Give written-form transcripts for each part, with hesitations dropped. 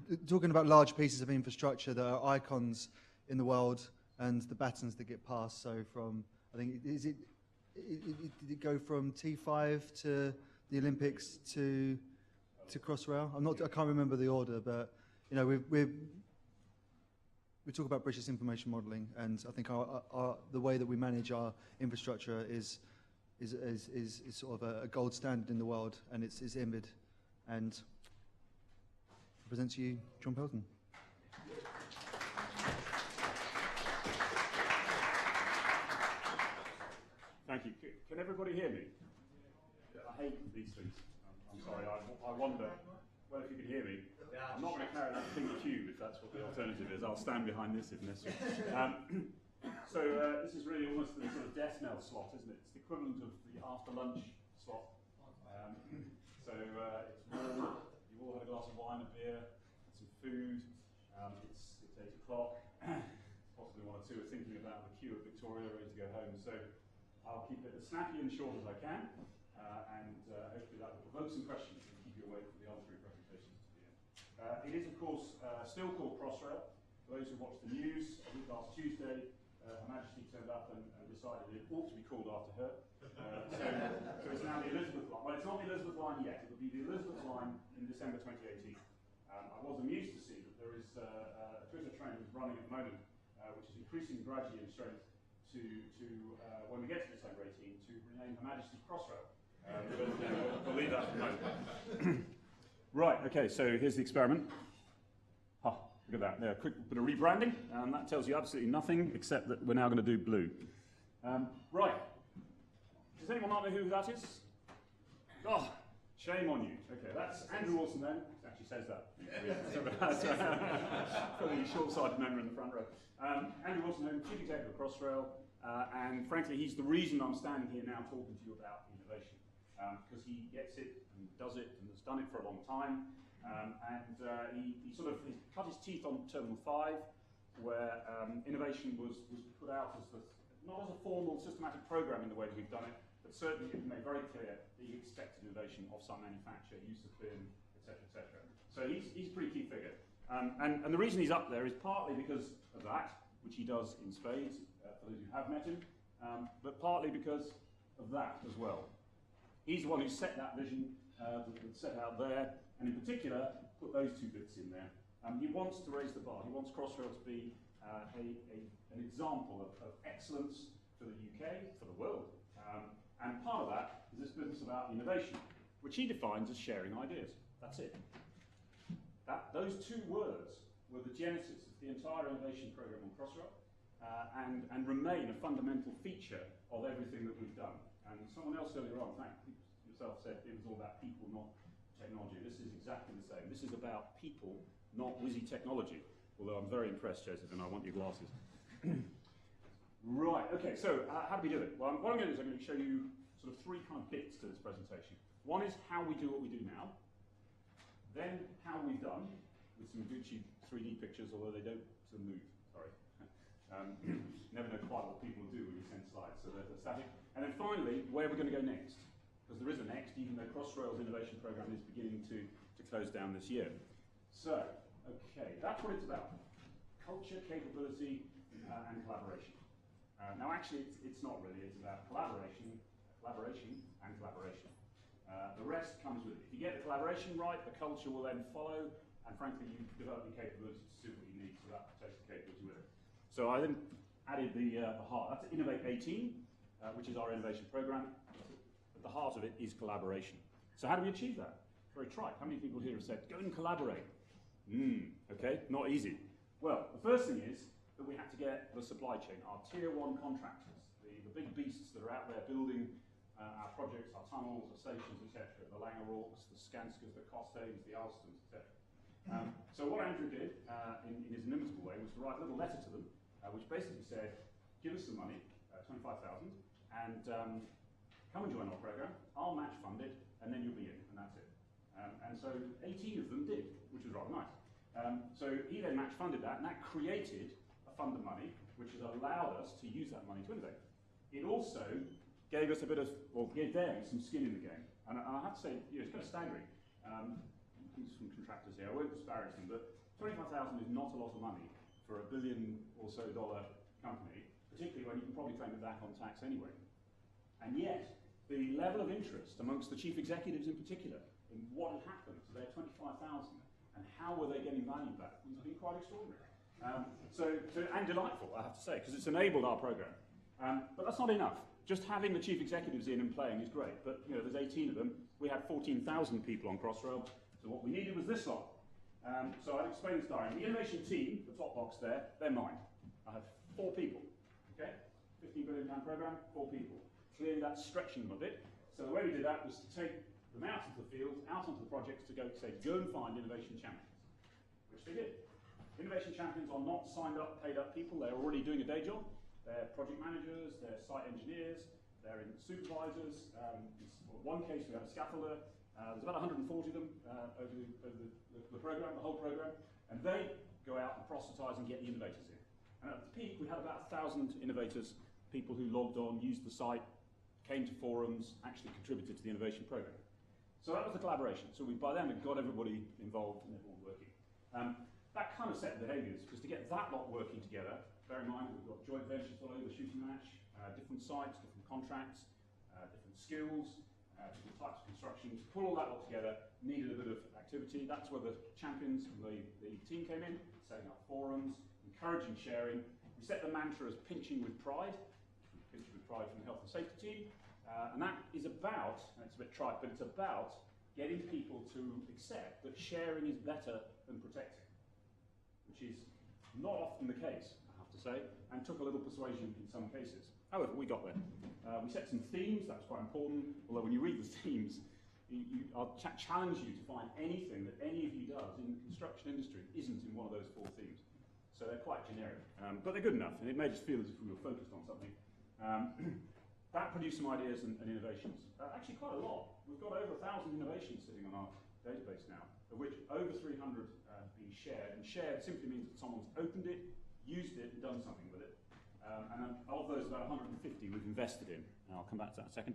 we're talking about large pieces of infrastructure that are icons in the world, and the batons that get passed. So from, I think, did it go from T5 to the Olympics to Crossrail? I can't remember the order, but you know, we talk about British information modelling, and I think the way that we manage our infrastructure is sort of a gold standard in the world, and it's IMBID. And I present to you John Pelton. Thank you. Can everybody hear me? I hate these things. I'm sorry. I wonder well if you can hear me. I'm not going to carry that pink cube if that's what the alternative is. I'll stand behind this if necessary. So this is really almost the sort of death knell slot, isn't it? It's the equivalent of the after lunch slot. So it's warm. You've all had a glass of wine, a beer, some food. It's 8 o'clock. Possibly one or two are thinking about the queue at Victoria, ready to go home. So I'll keep it as snappy and short as I can, and hopefully that will provoke some questions and keep you awake for the other three presentations to the end. It is, of course, still called Crossrail. For those who watched the news, I think last Tuesday, Her Majesty turned up and decided it ought to be called after her. So it's now the Elizabeth line. Well, it's not the Elizabeth line yet. It will be the Elizabeth line in December 2018. I was amused to see that there is a Twitter trend that's running at the moment, which is increasing gradually in strength, to when we get to December 18, to rename Her Majesty's Crossrail. We'll leave that for the moment. Right, okay, so here's the experiment. Look at that, there, a quick bit of rebranding, and that tells you absolutely nothing except that we're now going to do blue. Right, does anyone not know who that is? Oh, shame on you. Okay, that's Andrew Wilson then. It actually says that. For the short-sighted member in the front row. Andrew Wilson, Chief Executive of Crossrail, and frankly, he's the reason I'm standing here now talking to you about innovation, because he gets it and does it and has done it for a long time. He sort of cut his teeth on Terminal 5, where innovation was put out as not as a formal, systematic program in the way that we've done it, but certainly it made very clear that he expected innovation of some manufacturer, use of bin, etc., etc. So he's a pretty key figure. And the reason he's up there is partly because of that, which he does in spades, for those who have met him, but partly because of that as well. He's the one who set that vision that's set out there, and in particular, put those two bits in there. He wants to raise the bar. He wants Crossrail to be an example of excellence for the UK, for the world. And part of that is this business about innovation, which he defines as sharing ideas. That's it. Those two words were the genesis of the entire innovation program on Crossrail, and remain a fundamental feature of everything that we've done. And someone else earlier on, thank you yourself, said it was all about people, not technology. This is exactly the same. This is about people, not whizzy technology. Although I'm very impressed, Joseph, and I want your glasses. Right, okay, so how do we do it? Well, what I'm going to do is I'm going to show you sort of three kind of bits to this presentation. One is how we do what we do now, then how we've done, with some Gucci 3D pictures, although they don't sort of move, sorry. Never know quite what people do when you send slides, so they're static. And then finally, where we're going to go next. Because there is a next, even though Crossrail's innovation program is beginning to close down this year. So, okay, that's what it's about. Culture, capability, and collaboration. Now actually, it's not really, it's about collaboration, and collaboration. The rest comes with it. If you get the collaboration right, the culture will then follow, and frankly, you develop your capabilities to suit what you need, so that takes the capability with it. So I then added the heart. That's Innovate 18, which is our innovation program. At the heart of it is collaboration. So how do we achieve that? Very trite. How many people here have said, go and collaborate? Okay, not easy. Well, the first thing is that we have to get the supply chain, our tier one contractors, the big beasts that are out there building our projects, our tunnels, our stations, etc., the Langeroorks, the Skanskas, the Costains, the Alstons, etc. So what Andrew did in his inimitable way was to write a little letter to them, which basically said, give us some money, 25,000, and come and join our program, I'll match fund it, and then you'll be in, and that's it. And so 18 of them did, which was rather nice. So he then match funded that, and that created a fund of money, which has allowed us to use that money to innovate. It also gave us a bit of, or gave them some skin in the game. And I have to say, it's kind of staggering. some contractors here. I won't disparage them, but 25,000 is not a lot of money for $1 billion or so company, particularly when you can probably claim it back on tax anyway. And yet, the level of interest amongst the chief executives in particular in what had happened to their 25,000 and how were they getting value back has been quite extraordinary. And delightful, I have to say, because it's enabled our program. But that's not enough. Just having the chief executives in and playing is great, but there's 18 of them. We had 14,000 people on Crossrail, so what we needed was this lot. So I'll explain this diagram. The innovation team, the top box there, they're mine. I have 4 people, okay? £15 billion program, 4 people. Clearly that's stretching them a bit. So the way we did that was to take them out into the field, out onto the projects to go and find innovation champions, which they did. Innovation champions are not signed up, paid up people. They're already doing a day job. They're project managers, they're site engineers, they're supervisors. In one case we had a scaffolder. There's about 140 of them over the program, the whole program, and they go out and proselytise and get the innovators in. And at the peak we had about 1,000 innovators, people who logged on, used the site, came to forums, actually contributed to the innovation program. So that was the collaboration. So by then we'd got everybody involved and everyone working. That kind of set the behaviours, because to get that lot working together, bear in mind we've got joint ventures all over the shooting match, different sites, different contracts, different skills, different types of construction. To pull all that lot together needed a bit of activity. That's where the champions from the team came in, setting up forums, encouraging sharing. We set the mantra as pinching with pride, pinching with pride from the health and safety team, and that is about, and it's a bit trite, but it's about getting people to accept that sharing is better than protecting, which is not often the case, I have to say, and took a little persuasion in some cases. However, we got there. We set some themes, that was quite important, although when you read the themes, I'll challenge you to find anything that any of you does in the construction industry isn't in one of those 4 themes. So they're quite generic, but they're good enough, and it made us feel as if we were focused on something. That produced some ideas and innovations. Actually quite a lot. We've got over 1,000 innovations sitting on our database now, of which over 300 have been shared, and shared simply means that someone's opened it, used it, and done something with it. And of those, about 150 we've invested in, and I'll come back to that in a second.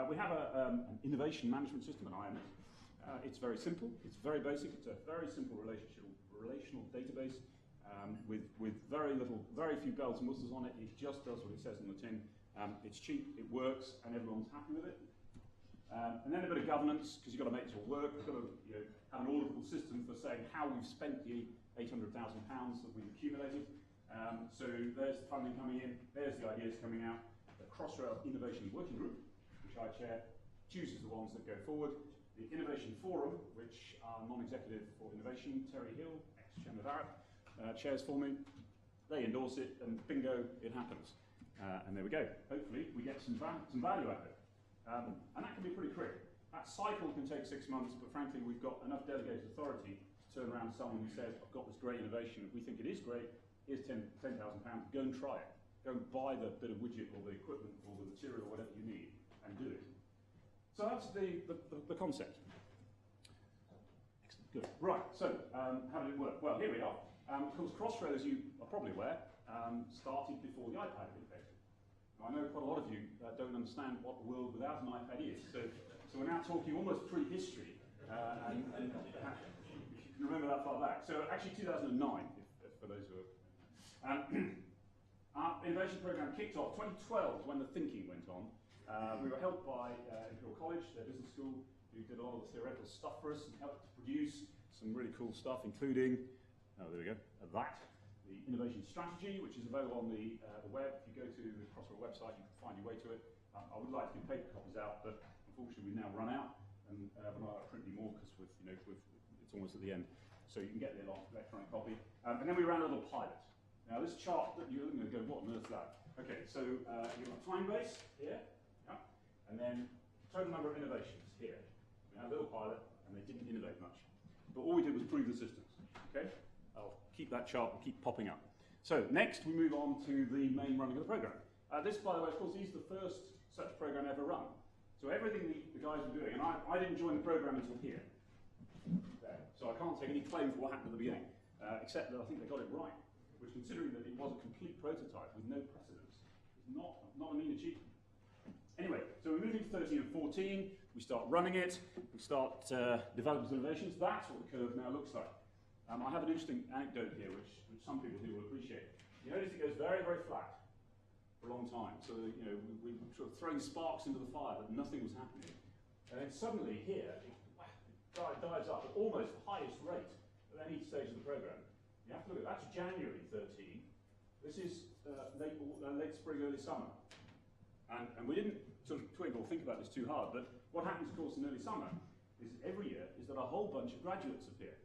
We have an innovation management system, an IMS. It's very simple, it's very basic, it's a very simple relational database with very few bells and whistles on it. It just does what it says on the tin. It's cheap, it works, and everyone's happy with it. And then a bit of governance, because you've got to make this all work. We've got to have an auditable system for saying how we've spent the £800,000 that we've accumulated. So there's the funding coming in, there's the ideas coming out. The Crossrail Innovation Working Group, which I chair, chooses the ones that go forward. The Innovation Forum, which are non-executive for innovation, Terry Hill, ex-chairman of ARAP, chairs for me. They endorse it, and bingo, it happens. And there we go. Hopefully, we get some value out of it. And that can be pretty quick. That cycle can take 6 months, but frankly, we've got enough delegated authority to turn around to someone who says, I've got this great innovation. If we think it is great, here's £10,000. Go and try it. Go and buy the bit of widget or the equipment or the material or whatever you need and do it. So that's the concept. Excellent, good. Right, so how did it work? Well, here we are. Of course, Crossrail, as you are probably aware, started before the iPad had been invented. I know quite a lot of you don't understand what the world without an iPad is, so we're now talking almost pre-history, and if you can remember that far back. So actually 2009, if for those who are... our innovation program kicked off 2012 when the thinking went on. We were helped by Imperial College, their business school, who did a lot of the theoretical stuff for us and helped to produce some really cool stuff, including, oh there we go, the innovation strategy, which is available on the web. If you go to the Crossrail website, you can find your way to it. I would like to get paper copies out, but unfortunately we've now run out, and we're not print any more because it's almost at the end. So you can get the electronic copy. And then we ran a little pilot. Now this chart that you're going to go, what on earth is that? Okay, so you've got time base here, yeah, and then total number of innovations here. We had a little pilot, and they didn't innovate much. But all we did was prove the systems, okay? I'll keep that chart and keep popping up. So next we move on to the main running of the program. This, by the way, of course, is the first such program ever run. So everything the guys were doing, and I didn't join the program until here. There. So I can't take any claim for what happened at the beginning, except that I think they got it right, which, considering that it was a complete prototype with no precedence, is not a mean achievement. Anyway, so we moved into 13 and 14. We we start running it, we start developing some innovations. That's what the curve now looks like. I have an interesting anecdote here, which some people here will appreciate. You notice it goes very, very flat for a long time. So, you know, we were sort of throwing sparks into the fire, but nothing was happening. And then suddenly here, it dives up at almost the highest rate at any stage of the program. You have to look at that's January 13. This is late spring, early summer. And we didn't sort of twig or think about this too hard, but what happens, of course, in early summer is every year is that a whole bunch of graduates appear.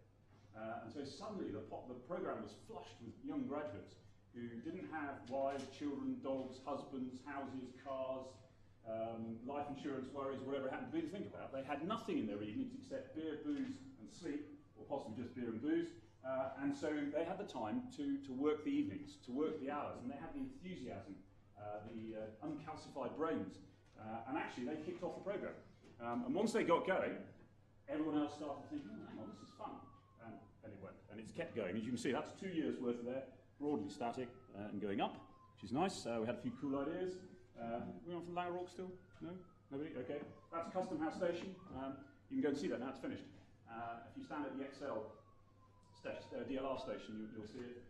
And so suddenly the program was flushed with young graduates who didn't have wives, children, dogs, husbands, houses, cars, life insurance worries, whatever it happened to be to think about. They had nothing in their evenings except beer, booze, and sleep, or possibly just beer and booze. And so they had the time to work the evenings, to work the hours, and they had the enthusiasm, the uncalcified brains. And actually, they kicked off the program. And once they got going, everyone else started thinking, oh, hang on, this is fun. And it went. And it's kept going. As you can see, that's 2 years worth of there, broadly static and going up, which is nice. We had a few cool ideas. We're on from Langerock still? No? Nobody? Okay. That's Custom House Station. You can go and see that now, it's finished. If you stand at the XL DLR station, you'll see it.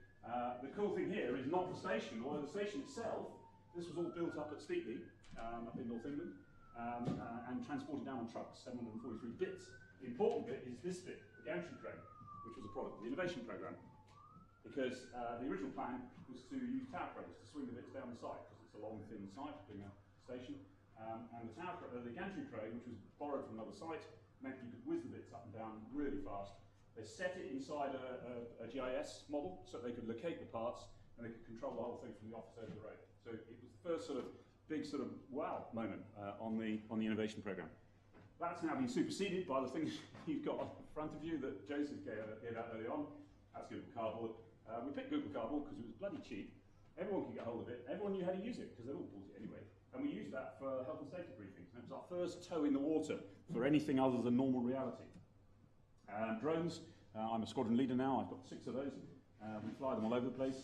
The cool thing here is not the station, although the station itself, this was all built up at Steepley, up in North England, and transported down on trucks, 743 bits. The important bit is this bit, the gantry crane, which was a product of the innovation programme. Because the original plan was to use tower cranes to swing the bits down the site, because it's a long, thin site, being a station. And the gantry crane, which was borrowed from another site, meant you could whiz the bits up and down really fast. They set it inside a GIS model so they could locate the parts and they could control the whole thing from the office over the road. So it was the first sort of big sort of wow moment on the innovation programme. That's now been superseded by the things you've got in front of you that Joseph gave out early on. That's Google Cardboard. We picked Google Cardboard because it was bloody cheap. Everyone could get hold of it. Everyone knew how to use it because they'd all bought it anyway. And we used that for health and safety briefings. And it was our first toe in the water for anything other than normal reality. Drones. I'm a squadron leader now. I've got 6 of those. We fly them all over the place.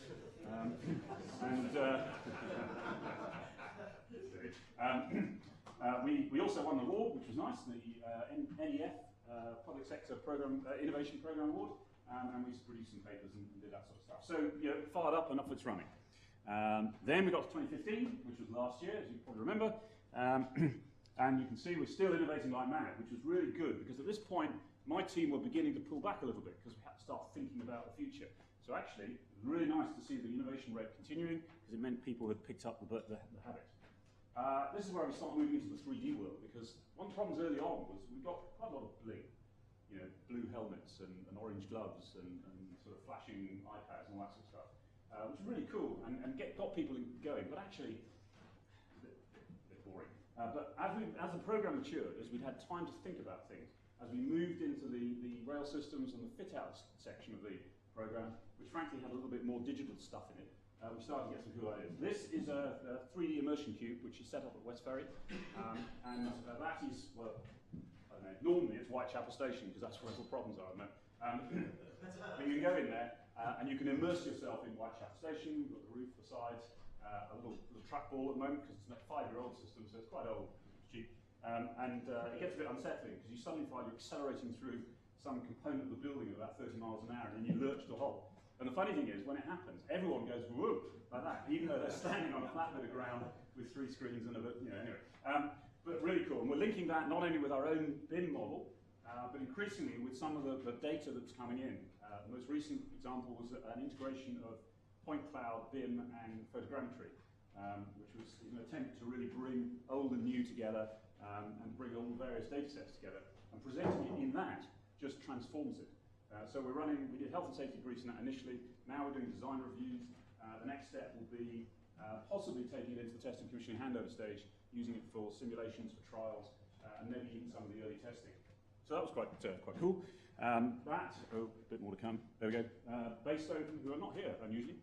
We also won an award, which was nice, the NEF Public Sector Program Innovation Program Award. And we produced some papers and did that sort of stuff. So, you know, fired up and up it's running. Then we got to 2015, which was last year, as you probably remember. And you can see we're still innovating like mad, which was really good, because at this point, my team were beginning to pull back a little bit, because we had to start thinking about the future. So actually, it was really nice to see the innovation rate continuing, because it meant people had picked up the habit. This is where we start moving into the 3D world, because one of the problems early on was we got quite a lot of bling. You know, blue helmets and orange gloves and sort of flashing iPads and all that sort of stuff, which was really cool and got people going, but actually a bit boring. But as the program matured, as we'd had time to think about things, as we moved into the rail systems and the fit-outs section of the program, which frankly had a little bit more digital stuff in it, we started to get some cool ideas. This is a 3D immersion cube, which is set up at West Ferry, and that is, well, normally it's Whitechapel Station, because that's where all the problems are, but you can go in there and you can immerse yourself in Whitechapel Station. You've got the roof, the sides, a little trackball at the moment, because it's a 5-year-old system, so it's quite old, it's cheap. It gets a bit unsettling, because you suddenly find you're accelerating through some component of the building at about 30 miles an hour, and then you lurch to a halt. And the funny thing is, when it happens, everyone goes whoop, like that, even though they're standing on a flat bit of ground with 3 screens and a bit, you know, anyway. But really cool, and we're linking that not only with our own bin model, but increasingly with some of the data that's coming in. The most recent example was an integration of point cloud, BIM, and photogrammetry, which was an attempt to really bring old and new together and bring all the various data sets together. And presenting it in that just transforms it. So we did health and safety briefs in that initially. Now we're doing design reviews. The next step will be possibly taking it into the testing commissioning handover stage, using it for simulations, for trials, and maybe even some of the early testing. So that was quite cool. A bit more to come. There we go. Baystone, who are not here, unusually.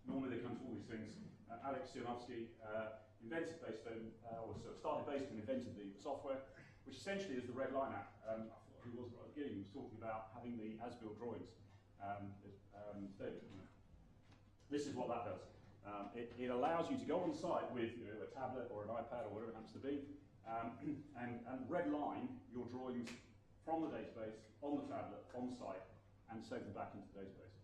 Normally they come to all these things. Alex Sionovsky invented Baystone, or sort of started Baystone, invented the software, which essentially is the Red Line app. I forgot who was right at the beginning, he was talking about having the as-built drawings. David, this is what that does. It allows you to go on site with a tablet or an iPad or whatever it happens to be, And red line your drawings from the database, on the tablet, on site, and save them back into the database.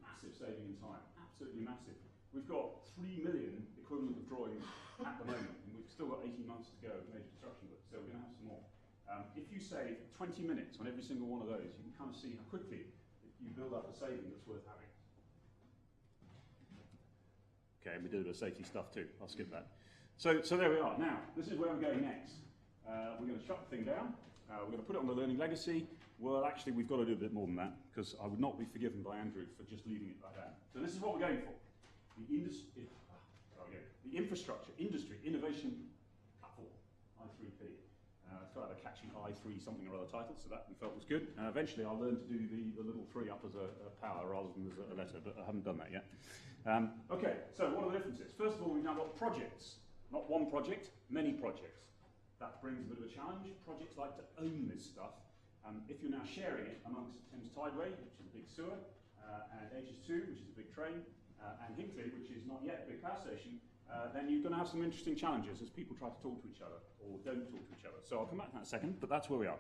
Massive saving in time, absolutely massive. We've got 3 million equivalent of drawings at the moment, and we've still got 18 months to go of major construction work, so we're going to have some more. If you save 20 minutes on every single one of those, you can kind of see how quickly you build up a saving that's worth having. Okay, and we did a bit of safety stuff too. I'll skip that. So there we are. Now, this is where we're going next. We're going to shut the thing down. We're going to put it on the learning legacy. Well, actually, we've got to do a bit more than that, because I would not be forgiven by Andrew for just leaving it like that. So this is what we're going for. The infrastructure, industry, innovation platform, I3P. It's got a catchy I3 something or other title, so that we felt was good. Eventually, I'll learn to do the little 3 up as a power rather than as a letter, but I haven't done that yet. Okay, so what are the differences? First of all, we've now got projects. Not one project, many projects. That brings a bit of a challenge. Projects like to own this stuff. If you're now sharing it amongst Thames Tideway, which is a big sewer, and HS2, which is a big train, and Hinckley, which is not yet a big power station, then you're going to have some interesting challenges as people try to talk to each other, or don't talk to each other. So I'll come back to that in a second, but that's where we are.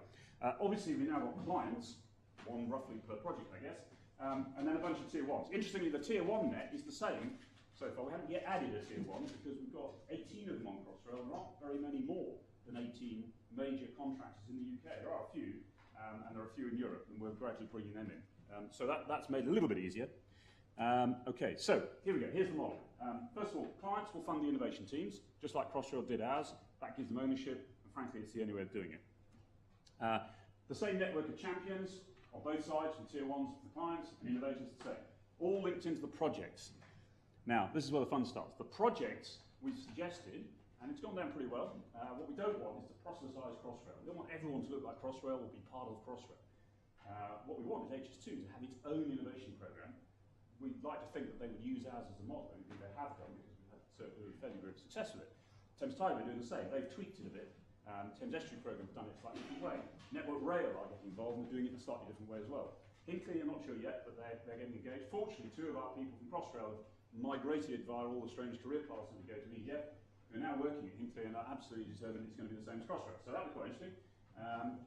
Obviously, we've now got clients, one roughly per project, I guess, and then a bunch of tier 1s. Interestingly, the tier 1 net is the same so far. We haven't yet added a tier 1 because we've got 18 of them on Crossrail, and there aren't very many more than 18 major contractors in the UK. There are a few, and there are a few in Europe, and we're gradually bringing them in. So that's made it a little bit easier. Okay, so here we go. Here's the model. First of all, clients will fund the innovation teams, just like Crossrail did ours. That gives them ownership, and frankly, it's the only way of doing it. The same network of champions on both sides, from tier 1s for the clients, and innovators the same. All linked into the projects. Now, this is where the fun starts. The projects we've suggested, and it's gone down pretty well. What we don't want is to proselytise Crossrail. We don't want everyone to look like Crossrail or be part of Crossrail. What we want is HS2 to have its own innovation programme. We'd like to think that they would use ours as a model, and they have done because we've had certainly fairly good success with it. Thames Tideway are doing the same. They've tweaked it a bit. Thames Estuary Programme have done it a slightly different way. Network Rail are getting involved and they're doing it in a slightly different way as well. Hinckley, I'm not sure yet, but they're getting engaged. Fortunately, 2 of our people from Crossrail have migrated via all the strange career paths that we go to media. We're now working at Hinckley and are absolutely determined it's going to be the same as Crossrail. So that was quite interesting.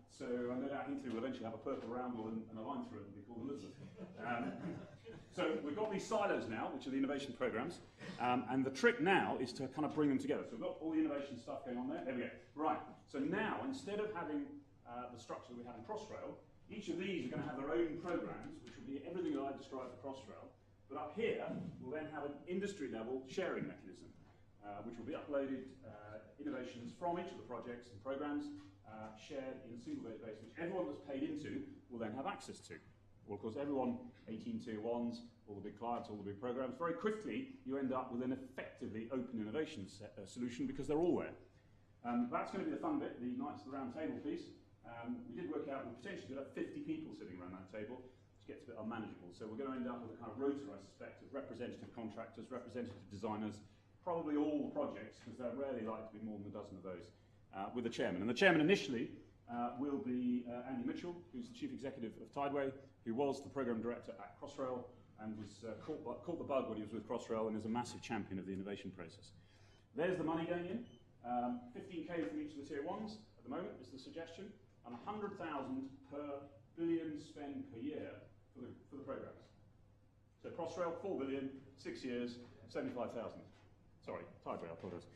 So I know that Hinckley will eventually have a purple roundel and a line through it and be called Elizabeth. So we've got these silos now, which are the innovation programs, and the trick now is to kind of bring them together. So we've got all the innovation stuff going on there. There we go. Right. So now, instead of having the structure that we have in Crossrail, each of these are going to have their own programs, which will be everything that I described for Crossrail. But up here, we'll then have an industry-level sharing mechanism, which will be uploaded innovations from each of the projects and programs, shared in a single database, which everyone that's paid into will then have access to. Well, of course, everyone, 18 tier 1s, all the big clients, all the big programs, very quickly you end up with an effectively open innovation solution because they're all there. That's going to be the fun bit, the Knights of the Round Table piece. We did work out we potentially could have 50 people sitting around that table, which gets a bit unmanageable. So we're going to end up with a kind of rota, I suspect, of representative contractors, representative designers, probably all the projects, because they're rarely likely to be more than a dozen of those, with the chairman. And the chairman initially will be Andy Mitchell, who's the chief executive of Tideway, who was the program director at Crossrail and was caught the bug when he was with Crossrail and is a massive champion of the innovation process. There's the money going in. 15k from each of the tier 1s at the moment is the suggestion, and 100,000 per billion spend per year for the programs. So Crossrail, 4 billion, 6 years, 75,000. Sorry, Tideway, I apologise.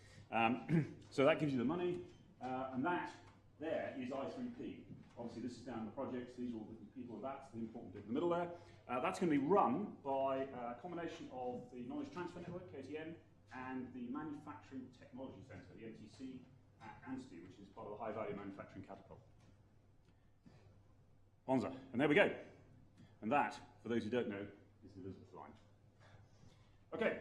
So that gives you the money, and that there is I3P. Obviously, this is down the projects. These are all the people of that, the important bit in the middle there. That's going to be run by a combination of the Knowledge Transfer Network, KTN, and the Manufacturing Technology Centre, the MTC, at Anstey, which is part of the High Value Manufacturing Catapult. Bonza. And there we go. And that, for those who don't know, is the Elizabeth line. Okay.